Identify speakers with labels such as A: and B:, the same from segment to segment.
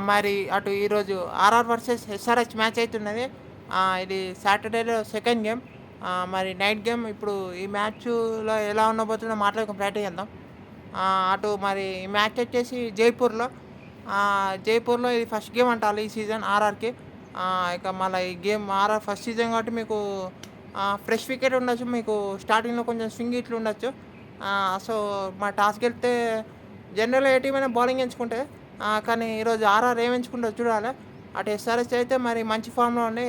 A: మరి అటు ఈరోజు ఆర్ఆర్ వర్సెస్ ఎస్ఆర్హెచ్ మ్యాచ్ అయితున్నది. ఇది సాటర్డేలో సెకండ్ గేమ్. మరి నైట్ గేమ్. ఇప్పుడు ఈ మ్యాచ్‌లో ఎలా ఉండబోతుందో మాట్లాడుకొని ప్రాక్టిస్ చేద్దాం. అటు మరి ఈ మ్యాచ్ వచ్చేసి జైపూర్‌లో. జైపూర్‌లో ఇది ఫస్ట్ గేమ్ అంటారు ఈ సీజన్ ఆర్ఆర్‌కి. ఇక మళ్ళీ ఈ గేమ్ ఆర్ఆర్ ఫస్ట్ సీజన్ కాబట్టి మీకు ఫ్రెష్ వికెట్ ఉండొచ్చు. మీకు స్టార్టింగ్‌లో కొంచెం స్వింగ్ ఇట్లు ఉండొచ్చు. సో, మా టాస్ గెలిస్తే జనరల్‌గా ఏ టీమ్ అయినా బౌలింగ్ ఎంచుకుంటది. కానీ ఈరోజు ఆర్ఆర్ ఏం ఎంచుకుంటదో చూడాలి. అటు ఎస్ఆర్‌హెచ్ అయితే మరి మంచి ఫామ్‌లో ఉంది.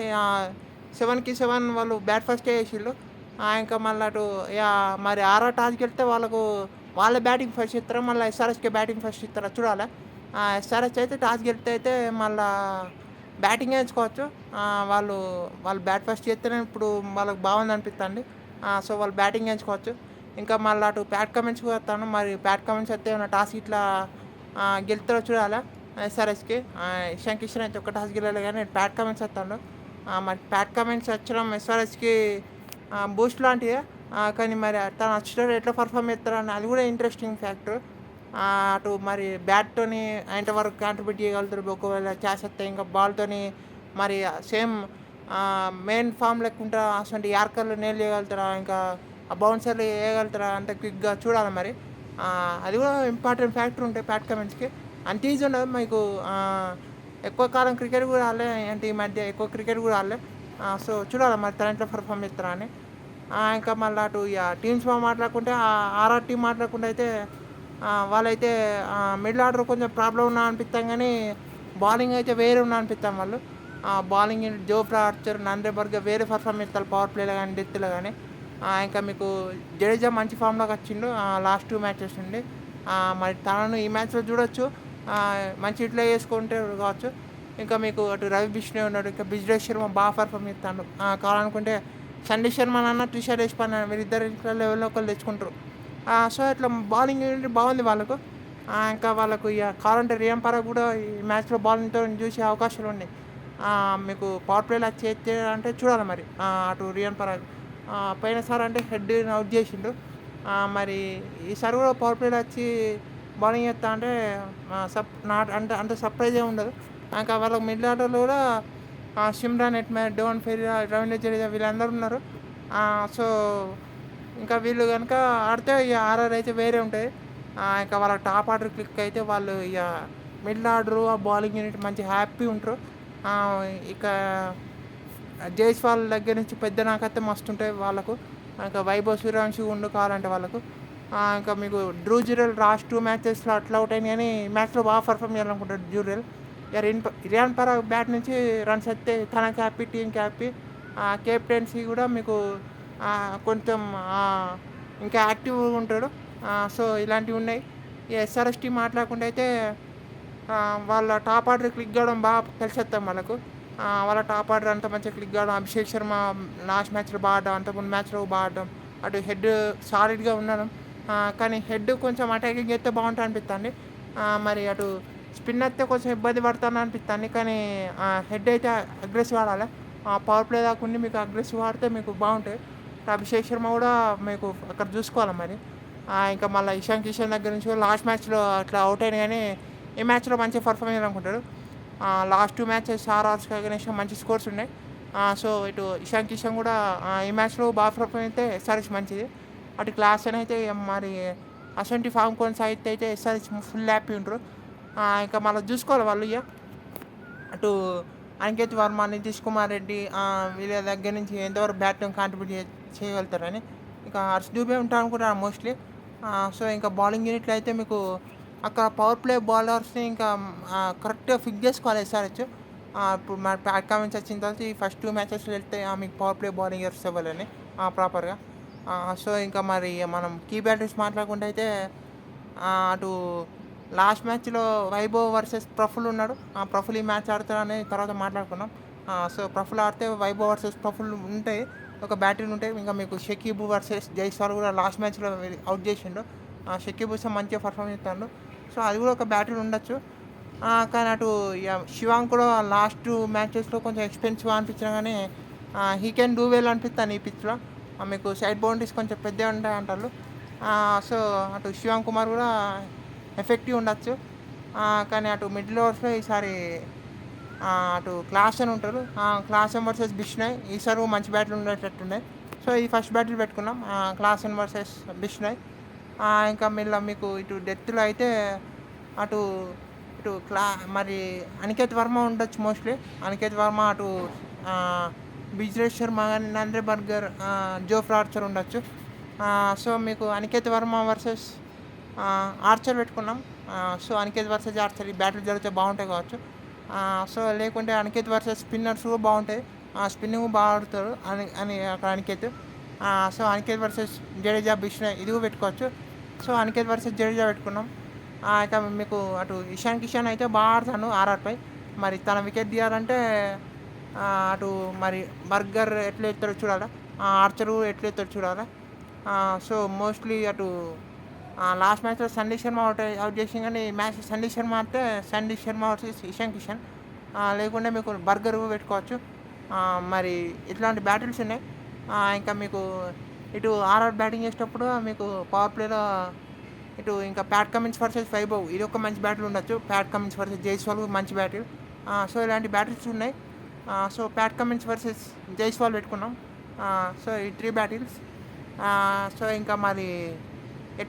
A: 7కి 7 వాళ్ళు బ్యాట్ ఫస్టే ఏసిల్లు. ఇంకా మళ్ళీ అటు మరి ఆర్ఆర్ టాస్ గెలిస్తే వాళ్ళే బ్యాటింగ్ ఫస్ట్ ఇస్తారో, మళ్ళీ ఎస్ఆర్‌హెచ్‌కే బ్యాటింగ్ ఫస్ట్ ఇస్తారో చూడాలి. ఎస్ఆర్‌హెచ్ అయితే టాస్ గెలిస్తే అయితే మళ్ళా బ్యాటింగే ఎంచుకోవచ్చు. వాళ్ళు వాళ్ళు బ్యాట్ ఫస్ట్ చేస్తేనే ఇప్పుడు వాళ్ళకి బాగుందనిపిస్తుంది. సో, వాళ్ళు బ్యాటింగ్ ఎంచుకోవచ్చు. ఇంకా మళ్ళీ అటు ప్యాట్ కమిన్స్ కూడా వస్తాను. మరి ప్యాట్ కమిన్స్ వస్తే ఏమైనా టాస్ ఇట్లా గెలుస్తారో చూడాలి ఎస్ఆర్‌హెచ్‌కి. ఇషాన్ కిషన్ అయితే ఒక్క టాస్ గెలవలే కానీ ప్యాట్ కమిన్స్ వస్తాడు. మరి ప్యాట్ కమిన్స్ వచ్చడం ఎస్ఆర్‌హెచ్‌కి బూస్ట్ లాంటిదే. కానీ మరి తను వచ్చేటప్పుడు ఎట్లా పర్ఫామ్ చేస్తారని అది కూడా ఇంట్రెస్టింగ్ ఫ్యాక్టర్. అటు మరి బ్యాట్‌తోని ఎంతవరకు కాంట్రిబ్యూట్ చేయగలుగుతారు, ఒకవేళ క్యాచ్ వస్తే ఇంకా బాల్‌తోని మరి సేమ్ మెయిన్ ఫామ్ లెక్కుంటా అసొంటి యార్కర్లు నెయిల్ చేయగలుగుతారా, ఇంకా ఆ బౌన్సర్లు వేయగలుగుతారా అంత క్విక్‌గా చూడాలి మరి. అది కూడా ఇంపార్టెంట్ ఫ్యాక్టర్ ఉంటాయి ప్యాట్ కమిన్స్‌కి. అంత ఈజీ ఉండదు మీకు. ఎక్కువ కాలం క్రికెట్ కూడా ఆడలే, అంటే ఈ మధ్య ఎక్కువ క్రికెట్ కూడా ఆడలే. సో, చూడాలి మరి తను ఎట్లా పర్ఫామ్ చేస్తారా అని. ఇంకా మళ్ళీ అటు టీమ్స్ మాట్లాడుకుంటే ఆర్ఆర్ టీం మాట్లాడుకుంటే అయితే వాళ్ళైతే మిడిల్ ఆర్డర్ కొంచెం ప్రాబ్లం ఉన్నా అనిపిస్తాం కానీ బౌలింగ్ అయితే వేరే ఉన్నా అనిపిస్తాం వాళ్ళు. బౌలింగ్ జోఫ్రా ఆర్చర్, నందేబర్గ్ వేరే పర్ఫామ్ చేస్తారు పవర్ ప్లేలో కానీ డెత్లో కానీ. ఇంకా మీకు జడేజా మంచి ఫామ్లోకి వచ్చిండు లాస్ట్ 2 మ్యాచెస్ నుండి. మరి తనను ఈ మ్యాచ్లో చూడొచ్చు. మంచి ఇట్లా చేసుకుంటే కావచ్చు. ఇంకా మీకు అటు రవి బిష్ణే ఉన్నాడు, ఇంకా బిజ్రేష్ శర్మ బాగా పర్ఫామ్ చేస్తాడు. కావాలనుకుంటే సందీప్ శర్మ అన్న, తుషార్ దేశ్పాండే వీరిద్దరు ఇట్లా లెవెల్లో ఒకళ్ళు తెచ్చుకుంటారు. సో, ఇట్లా బౌలింగ్ యూనిట్ బాగుంది వాళ్ళకు. ఇంకా వాళ్ళకు కావాలంటే రియాన్ పరాగ్ కూడా ఈ మ్యాచ్లో బౌలింగ్తో చూసే అవకాశాలు ఉన్నాయి. మీకు పవర్ ప్లేలో చేస్తే అంటే చూడాలి మరి. అటు రియాన్ పరాగ్ పోయినసారి అంటే హెడ్ అవుట్ చేసిండు. మరి ఈసారి కూడా పవర్ ప్లేలో వచ్చి బౌలింగ్ చేస్తా అంటే నాట్ అంటే అంత సర్ప్రైజ్ ఏమి ఉండదు. ఇంకా వాళ్ళకి మిడిల్ ఆర్డర్లో కూడా సిమ్రాన్ ఎట్మర్, డోన్ ఫెరియా, రవీంద్ర జడేజా వీళ్ళందరూ ఉన్నారు. సో, ఇంకా వీళ్ళు కనుక ఆడితే ఆర్ఆర్ అయితే వేరే ఉంటుంది. ఇంకా వాళ్ళ టాప్ ఆర్డర్ క్లిక్ అయితే వాళ్ళు మిడిల్ ఆర్డరు ఆ బౌలింగ్ యూనిట్ మంచి హ్యాపీ ఉంటారు. ఇక జైస్వాల్ దగ్గర నుంచి పెద్ద నాకైతే మస్తు ఉంటాయి వాళ్ళకు. ఇంకా వైభవ్ సూర్యవంశీ ఉండు కావాలంటే వాళ్ళకు. ఇంకా మీకు డ్రూ జురెల్ లాస్ట్ 2 మ్యాచెస్లో అట్లా అవుట్ అయింది కానీ మ్యాచ్లో బాగా పర్ఫామ్ చేయాలనుకుంటాడు జురెల్. రియాన్ పరాగ్ బ్యాట్ నుంచి రన్స్ వస్తే తనకి హ్యాపీ, టీంకి హ్యాపీ. కెప్టెన్సీ కూడా మీకు కొంచెం ఇంకా యాక్టివ్గా ఉంటాడు. సో, ఇలాంటివి ఉన్నాయి. ఎస్ఆర్ఎస్ టీం మాట్లాడుకుంటే అయితే వాళ్ళ టాప్ ఆర్డర్ క్లిక్ కావడం బాగా కలిసి వస్తాం వాళ్ళకు. వాళ్ళ టాప్ ఆర్డర్ అంత మంచిగా క్లిక్ కావడం, అభిషేక్ శర్మ లాస్ట్ మ్యాచ్లో బాగా ఆడడం, అంతకుముందు మ్యాచ్లో బాగా ఆడడం, అటు హెడ్ సాలిడ్గా ఉండడం. కానీ హెడ్ కొంచెం అటాకింగ్ చేస్తే బాగుంటుంది అనిపిస్తుంది. మరి అటు స్పిన్ అయితే కొంచెం ఇబ్బంది పడతాను అనిపిస్తుంది. కానీ హెడ్ అయితే అగ్రెసివ్ ఆడాలి. పవర్ ప్లే దాకా ఉండి మీకు అగ్రెసివ్ ఆడితే మీకు బాగుంటుంది. అభిషేక్ శర్మ కూడా మీకు అక్కడ చూసుకోవాలి మరి. ఇంకా మళ్ళీ ఇషాన్ కిషన్ దగ్గర నుంచి లాస్ట్ మ్యాచ్లో అట్లా అవుట్ అయినా కానీ ఈ మ్యాచ్లో మంచిగా పర్ఫామ్ చేయాలనుకుంటాడు. లాస్ట్ 2 మ్యాచెస్ ఆర్ఆర్స్కి అగైనెస్ట్ మంచి స్కోర్స్ ఉన్నాయి. సో, ఇటు ఇషాన్ కిషన్ కూడా ఈ మ్యాచ్లో బాగా పర్ఫామ్ అయితే ఎస్ఆర్హెచ్ మంచిది. అటు క్లాస్ అని అయితే మరి అసొంటి ఫామ్ కొనసాగితే అయితే ఎస్ఆర్హెచ్ ఫుల్ హ్యాపీ ఉంటారు. ఇంకా మళ్ళీ చూసుకోవాలి వాళ్ళు. అటు అంకిత్ వర్మ, నితీష్ కుమార్ రెడ్డి వీళ్ళ దగ్గర నుంచి ఎంతవరకు బ్యాటింగ్ కాంట్రిబ్యూట్ చేయగలుగుతారని. ఇంకా హర్ష్ దూబే ఉంటారు అనుకుంటాను మోస్ట్లీ. సో, ఇంకా బౌలింగ్ యూనిట్లో అయితే మీకు అక్కడ పవర్ ప్లే బౌలర్స్ని ఇంకా కరెక్ట్గా ఫిక్స్ చేసుకోవాలి ఎస్ఆర్హెచ్. ఇప్పుడు మన ప్యాట్ కమిన్స్ వచ్చిన తర్వాత ఈ ఫస్ట్ 2 మ్యాచెస్లో వెళ్తే మీకు పవర్ ప్లే బౌలింగర్స్ ఇవ్వాలని ప్రాపర్గా. సో, ఇంకా మరి మనం కీ బ్యాటర్స్ మాట్లాడుకుంటే అయితే అటు లాస్ట్ మ్యాచ్లో వైభవ్ వర్సెస్ ప్రఫుల్ ఉన్నాడు. ప్రఫుల్ ఈ మ్యాచ్ ఆడతాడని తర్వాత మాట్లాడుకున్నాం. సో, ప్రఫుల్ ఆడితే వైభవ్ వర్సెస్ ప్రఫుల్ ఉంటాయి, ఒక బ్యాటింగ్ ఉంటాయి. ఇంకా మీకు షకీబ్ వర్సెస్ జైస్వాల్ కూడా లాస్ట్ మ్యాచ్లో అవుట్ చేసిండు. షకీబ్ హుసేన్ మంచిగా పర్ఫామ్ చేస్తాడు. సో, అది కూడా ఒక బ్యాటింగ్ ఉండొచ్చు. కానీ అటు శివాంగ్ కూడా లాస్ట్ మ్యాచెస్లో కొంచెం ఎక్స్పెన్సివ్ అనిపించినా కానీ హీ కెన్ డూ వెల్ అనిపిస్తాను ఈ పిచ్లో. మీకు సైడ్ బౌండరీస్ కొంచెం పెద్దగా ఉంటాయి అంటారు. సో, అటు శివాంగ్ కుమార్ కూడా ఎఫెక్టివ్ ఉండొచ్చు. కానీ అటు మిడిల్ ఓవర్స్‌లో ఈసారి అటు క్లాసెన్ ఉంటారు. క్లాసెన్ వర్సెస్ బిష్నోయ్ ఈసారి మంచి బ్యాటిల్ ఉండేటట్టున్నాయి. సో, ఈ ఫస్ట్ బ్యాటిల్ పెట్టుకున్నాం. Klaasen versus Bishnoi. ఇంకా మీకు ఇటు డెత్‌లో అయితే అటు ఇటు మరి అనికేత్ వర్మ ఉండొచ్చు మోస్ట్‌లీ. అనికేత్ వర్మ అటు బ్రిజ్‌రాజ్ శర్మ గాని, నంద్రే బర్గర్, జోఫ్రా ఆర్చర్ ఉండొచ్చు. సో, మీకు అనికేత్ వర్మ వర్సెస్ ఆర్చర్ పెట్టుకున్నాం. సో, అనికేత్ వర్సెస్ ఆర్చర్ ఈ బ్యాటిల్ జరిగితే బాగుంటాయి కావచ్చు. సో, లేకుంటే అనికేత్ వర్సెస్ స్పిన్నర్స్ కూడా బాగుంటాయి. స్పిన్నింగ్ బాగా ఆడుతారు అని అక్కడ అనికేత్. సో, అనికేత్ వర్సెస్ జడేజా, బిష్నోయ్ ఇది కూడా పెట్టుకోవచ్చు. సో, అనికేత్ వర్సెస్ జడేజా పెట్టుకున్నాం. ఇక మీకు అటు ఇషాన్ కిషన్ అయితే బాగా ఆడతాడు ఆర్ఆర్‌పై. మరి తన వికెట్ తీయాలంటే అటు మరి బర్గర్ ఎట్లా ఎత్తాడో చూడాలి. ఆర్చర్ ఎట్లా ఎత్తాడో చూడాలి. సో, మోస్ట్లీ అటు లాస్ట్ మ్యాచ్‌లో సందీప్ శర్మ అవుట్ చేసిండు కానీ ఈ మ్యాచ్ సందీప్ శర్మ వర్సెస్ ఇషాన్ కిషన్. లేకుంటే మీకు బర్గర్ పెట్టుకోవచ్చు. మరి ఇట్లాంటి బ్యాటిల్స్ ఉన్నాయి. ఇంకా మీకు ఇటు ఆర్ఆర్ బ్యాటింగ్ చేసేటప్పుడు మీకు పవర్ ప్లేలో ఇటు ఇంకా ప్యాట్ కమిన్స్ వర్సెస్ వైభవ్ ఇది ఒక మంచి బ్యాటిల్ ఉండొచ్చు. ప్యాట్ కమిన్స్ వర్సెస్ జైస్వాల్ మంచి బ్యాటిల్. సో, ఇలాంటి బ్యాటిల్స్ ఉన్నాయి. So, Pat Cummins versus Jaiswal పెట్టుకున్నాం. సో, ఈ 3 బ్యాటిల్స్. సో, ఇంకా మరి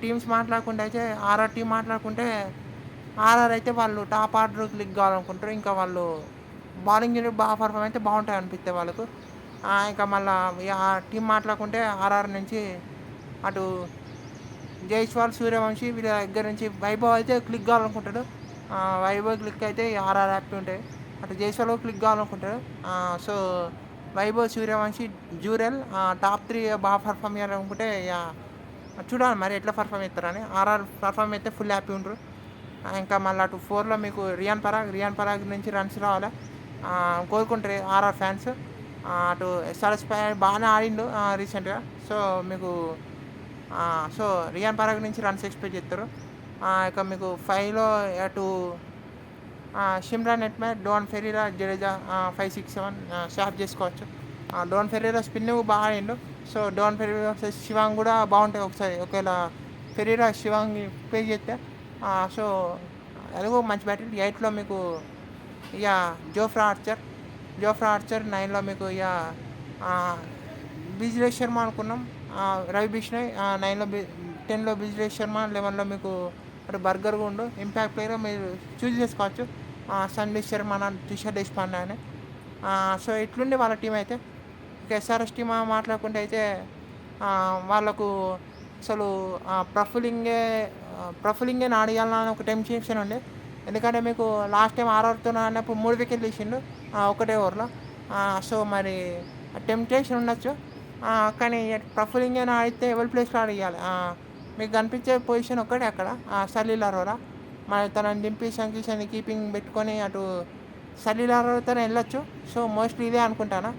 A: టీమ్స్ మాట్లాడుకుంటే అయితే ఆర్ఆర్ టీం మాట్లాడుకుంటే ఆర్ఆర్ అయితే వాళ్ళు టాప్ ఆర్డర్ క్లిక్ కావాలనుకుంటారు. ఇంకా వాళ్ళు బౌలింగ్ యూనిట్ బాగా పర్ఫామ్ అయితే బాగుంటాయి అనిపిస్తాయి వాళ్ళకు. ఇంకా మళ్ళీ ఆ టీం మాట్లాడుకుంటే ఆర్ఆర్ నుంచి అటు జైస్వాల్, సూర్యవంశీ వీళ్ళ దగ్గర నుంచి వైభవ్ అయితే క్లిక్ కావాలనుకుంటాడు. వైభవ్ క్లిక్ అయితే ఆర్ఆర్ హ్యాపీ ఉంటాయి. అటు జైస్వాల్ క్లిక్ కావాలనుకుంటాడు. సో, వైభవ్, సూర్యవంశీ, జూరెల్ టాప్ 3 బాగా పర్ఫామ్ చేయాలనుకుంటే చూడాలి మరి ఎట్లా పర్ఫామ్ చేస్తారని. ఆర్ఆర్ పర్ఫామ్ అయితే ఫుల్ హ్యాపీ ఉంటారు. ఇంకా మళ్ళీ అటు 4లో మీకు రియాన్ పరాగ్ నుంచి రన్స్ రావాలి కోరుకుంటారు ఆర్ఆర్ ఫ్యాన్స్. అటు ఎస్ఆర్ఎస్ బాగానే ఆడిండు రీసెంట్గా. సో, మీకు సో రియాన్ పరాగ్ నుంచి రన్స్ ఎక్స్పెక్ట్ చేస్తారు. ఇక మీకు 5లో అటు షిమ్రాన్ నెట్మే, డోన్ ఫెరీరా, జడేజా 5, 6, 7 స్వాప్ చేసుకోవచ్చు. డోన్ ఫెరీరా స్పిన్నింగ్ బాగా ఆడిండు. సో, డోన్ ఫెరీరా శివాంగ్ కూడా బాగుంటాయి ఒకసారి ఒకవేళ ఫెరీరా శివాంగ్ ప్లే చేస్తే. సో, అది కూడా మంచి బ్యాటిల్. 8లో మీకు ఇక జోఫ్రా ఆర్చర్ 9లో మీకు ఇక బ్రిజ్‌రాజ్ శర్మ అనుకున్నాం. రవి బిష్నోయ్ 10లో బ్రిజ్‌రాజ్ శర్మ, 11లో మీకు అటు బర్గర్ ఉండు. ఇంపాక్ట్ ప్లేయర్ మీరు చూస్ చేసుకోవచ్చు. సందీప్ శర్మ, తుషార్ దేశపాండే అని. సో, ఇట్లుండి వాళ్ళ టీం అయితే. ఇక ఎస్ఆర్ఎస్ టీం మాట్లాడుకుంటే అయితే వాళ్ళకు అసలు ప్రఫులింగే ఆడియాలని ఒక టెంప్టేషన్ ఉండే. ఎందుకంటే మీకు లాస్ట్ టైం ఆర్ఆర్తో ఆడినప్పుడు 3 వికెట్లు తీసిండు ఒకటే ఓవర్లో. సో, మరి టెంప్టేషన్ ఉండొచ్చు. కానీ ప్రఫులింగే ఆడితే ఎవరి ప్లేస్లో ఆడియాలి. మీకు కనిపించే పొజిషన్ ఒక్కటే అక్కడ సలీల్ అరోరా. మరి తనని దింపి సంకీషన్ కీపింగ్ పెట్టుకొని అటు సలీల్ అరోరాతోనే వెళ్ళొచ్చు. సో, మోస్ట్లీ ఇదే అనుకుంటాను.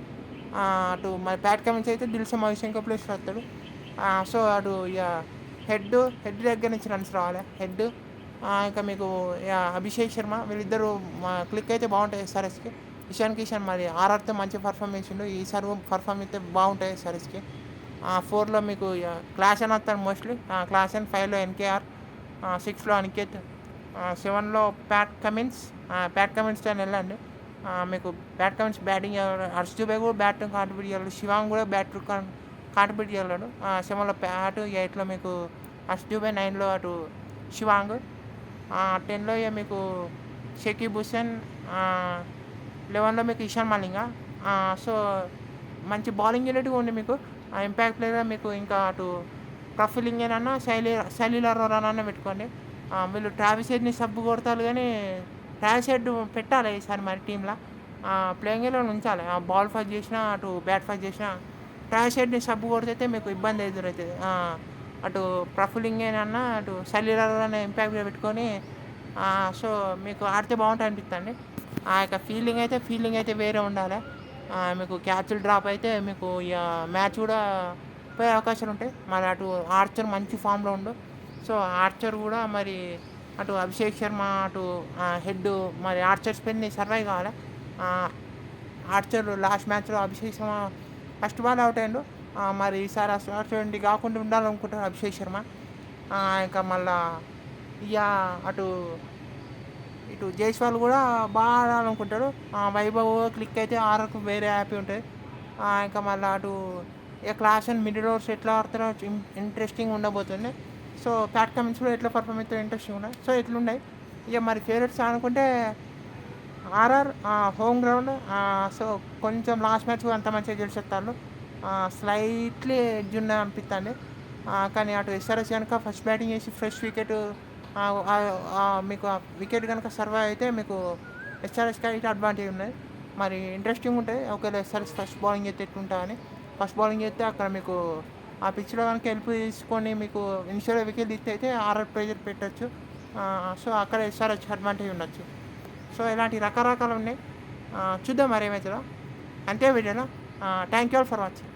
A: అటు మరి ప్యాట్ కమిన్స్ అయితే దిల్షా మవిశంకర్ ప్లేస్లో వస్తాడు. సో, అటు ఇక హెడ్ దగ్గర నుంచి రన్స్ రావాలి. ఇంకా మీకు అభిషేక్ శర్మ వీళ్ళిద్దరూ క్లిక్ అయితే బాగుంటాయి ఎస్ఆర్ఎస్కి. ఇషాన్ కిషన్ మరి ఆర్ఆర్తో మంచి పర్ఫామ్ చేసిండు. ఈసారి పర్ఫామ్ అయితే బాగుంటాయి ఎస్ఆర్ఎస్కి. 4లో మీకు క్లాసెన్ వస్తాడు మోస్ట్లీ. క్లాసెన్ 5లో ఎన్కేఆర్, 6లో అనికేత్, 7లో ప్యాట్ కమిన్స్తో వెళ్ళండి. మీకు Pat Cummins batting Harsh Dubey కూడా బ్యాట్ కాంట్రిబ్యూట్ చేయగలడు. శివాంగ్ కూడా బ్యాట్ కాంట్రిబ్యూట్ చేయగలడు. 7లో ప్యాట్, 8లో మీకు హర్ష్ దూబే, 9లో అటు శివాంగ్, 10లో ఇక మీకు షకీబ్ హుసేన్, 11లో మీకు ఇషాన్ మలింగా. సో, మంచి బౌలింగ్ యూనిట్ ఉంది మీకు. ఇంపాక్ట్ ప్లేయర్ మీకు ఇంకా అటు ప్రఫులింగ్ ఏనన్నా సలీల్ అరోరానన్నా పెట్టుకోండి. వీళ్ళు ట్రావిస్ హెడ్ని సబ్బు కొడతారు కానీ ట్రావిస్ హెడ్ పెట్టాలి ఈసారి మరి టీంలో. ప్లేయింగ్ ఎలెవన్ ఉంచాలి. బాల్ ఫస్ట్ చేసినా అటు బ్యాట్ ఫస్ట్ చేసినా ట్రావిస్ హెడ్ని సబ్బు కొడితే మీకు ఇబ్బంది ఎదురవుతుంది. అటు ప్రఫులింగ్ ఏనన్నా అటు సలీల్ అరోరానే ఇంపాక్ట్ పెట్టుకొని సో, మీకు ఆడితే బాగుంటుంది అనిపిస్తుంది. ఇక ఫీల్డింగ్ అయితే వేరే ఉండాలి. మీకు క్యాచ్లు డ్రాప్ అయితే మీకు ఇక మ్యాచ్ కూడా పోయే అవకాశాలు ఉంటాయి. మరి అటు ఆర్చర్ మంచి ఫామ్లో ఉండు. సో, ఆర్చర్ కూడా మరి అటు అభిషేక్ శర్మ అటు హెడ్ మరి ఆర్చర్ స్పిన్ని సర్వైవ్ కావాలి. ఆర్చర్ లాస్ట్ మ్యాచ్లో Abhishek Sharma first ball out అయ్యిండు. మరి ఈసారి అటువంటి కాకుండా ఉండాలనుకుంటారు అభిషేక్ శర్మ. ఇంకా మళ్ళా ఇక అటు ఇటు జైస్వాల్ కూడా బాగా ఆడాలనుకుంటాడు. వైభవ్ క్లిక్ అయితే ఆర్ఆర్‌కు వేరే హ్యాపీ ఉంటుంది. ఇంకా మళ్ళీ అటు ఇక క్లాస్ అండ్ మిడిల్ ఓవర్స్ ఎట్లా ఆడతారో ఇంట్రెస్టింగ్ ఉండబోతుంది. సో ప్యాట్ కమిన్స్ కూడా ఎట్లా పర్ఫామ్ అవుతారో ఇంట్రెస్టింగ్ ఉన్నాయి. సో ఇట్లున్నాయి. ఇక మరి ఫేవరెట్స్ అనుకుంటే ఆర్ఆర్ హోమ్ గ్రౌండ్. సో కొంచెం లాస్ట్ మ్యాచ్ అంత మంచిగా గెలిచేస్తారు. స్లైట్లీ ఎడ్జ్ ఉన్న అనిపిస్తుంది. కానీ అటు ఎస్ఆర్ఎస్ కనుక ఫస్ట్ బ్యాటింగ్ చేసి ఫ్రెష్ వికెట్ మీకు వికెట్ కనుక సర్వైవ్ అయితే మీకు ఎస్ఆర్ఎస్కి అయితే అడ్వాంటేజ్ ఉన్నది. మరి ఇంట్రెస్టింగ్ ఉంటుంది. ఒకవేళ ఎస్ఆర్ఎస్ ఫస్ట్ బౌలింగ్ చేస్తే ఎట్లుంటుందని. అని ఫస్ట్ బౌలింగ్ చేస్తే అక్కడ మీకు ఆ పిచ్లో కనుక హెల్ప్ తీసుకొని మీకు ఇనిషియల్గా వికెట్ తీస్తే అయితే ఆర్ఆర్ ప్రెజర్ పెట్టచ్చు. సో అక్కడ ఎస్ఆర్హెచ్ అడ్వాంటేజ్ ఉండొచ్చు. సో ఇలాంటి రకరకాలు ఉన్నాయి. చూద్దాం మరి ఏమవుతుందో. అంతే వీడియోలో. Thank you all for watching.